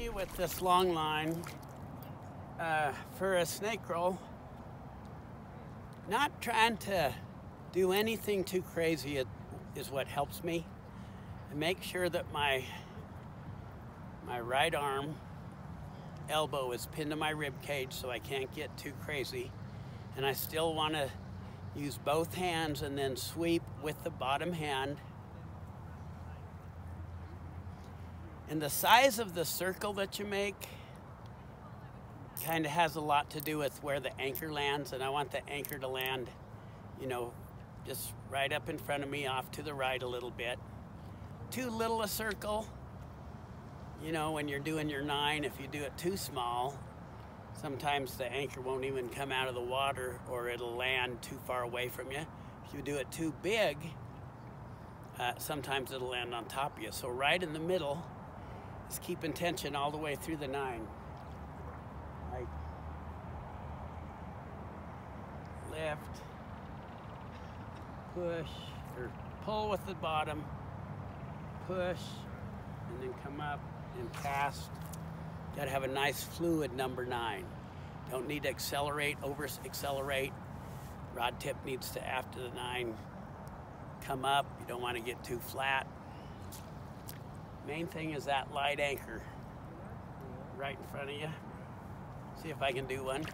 you with this long line for a snake roll. Not trying to do anything too crazy is what helps me. And make sure that my right arm elbow is pinned to my rib cage so I can't get too crazy. And I still want to use both hands and then sweep with the bottom hand. And the size of the circle that you make kind of has a lot to do with where the anchor lands, and I want the anchor to land, you know, just right up in front of me, off to the right a little bit. Too little a circle, you know, when you're doing your 9, if you do it too small, sometimes the anchor won't even come out of the water or it'll land too far away from you. If you do it too big, sometimes it'll land on top of you. So right in the middle is keeping tension all the way through the 9. Like lift, push, or pull with the bottom, push, and then come up and cast. Gotta have a nice fluid number 9. Don't need to accelerate, over accelerate. Rod tip needs to, after the 9, come up. You don't want to get too flat. Main thing is that light anchor right in front of you. See if I can do one.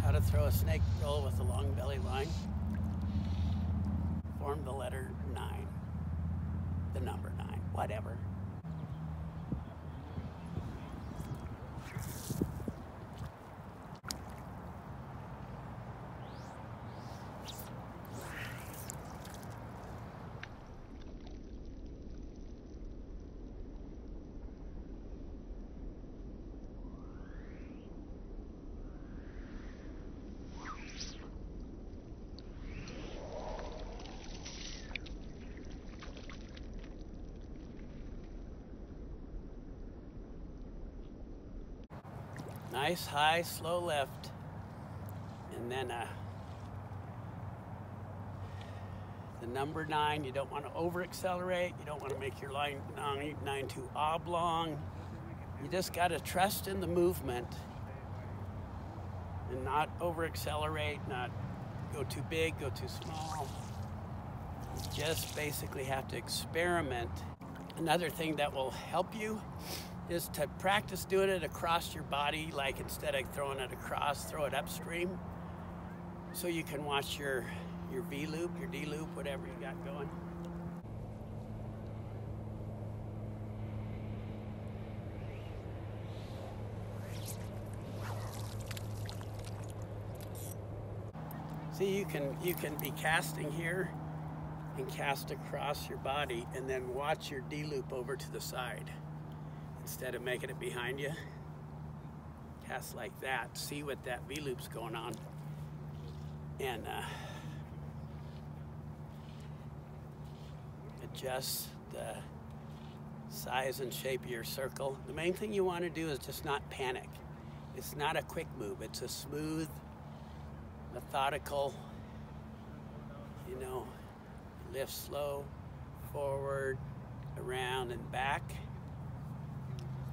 How to throw a snake roll with a long belly line. Form the letter 9. The number 9, whatever. Nice, high, slow lift. And then the number 9, you don't want to over accelerate. You don't want to make your line 9 too oblong. You just got to trust in the movement and not over accelerate, not go too big, go too small. You just basically have to experiment. Another thing that will help you is to practice doing it across your body, like instead of throwing it across, throw it upstream, so you can watch your V-loop, your D-loop, whatever you got going. See, you can be casting here and cast across your body and then watch your D-loop over to the side. Instead of making it behind you, cast like that. See what that V-loop's going on. And adjust the size and shape of your circle. The main thing you want to do is just not panic. It's not a quick move. It's a smooth, methodical, you know, lift slow, forward, around, and back.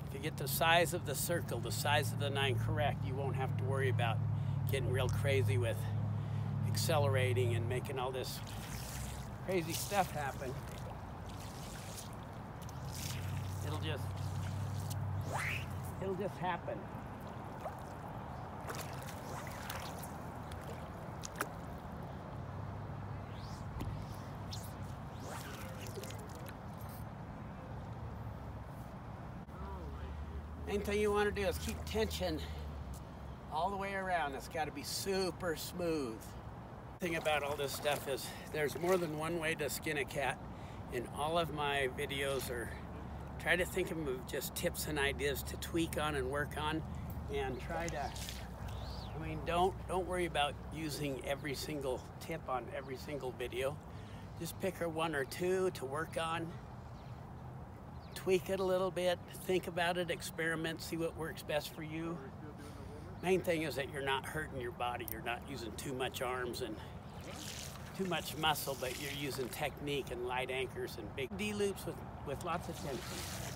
If you get the size of the circle, the size of the 9 correct, you won't have to worry about getting real crazy with accelerating and making all this crazy stuff happen. It'll just happen. Main thing you want to do is keep tension all the way around. It's got to be super smooth. The thing about all this stuff is there's more than one way to skin a cat. In all of my videos, or try to think of just tips and ideas to tweak on and work on, and try to, I mean, don't worry about using every single tip on every single video. Just pick one or two to work on. Tweak it a little bit, think about it, experiment, see what works best for you. Main thing is that you're not hurting your body. You're not using too much arms and too much muscle, but you're using technique and light anchors and big D loops with lots of tension.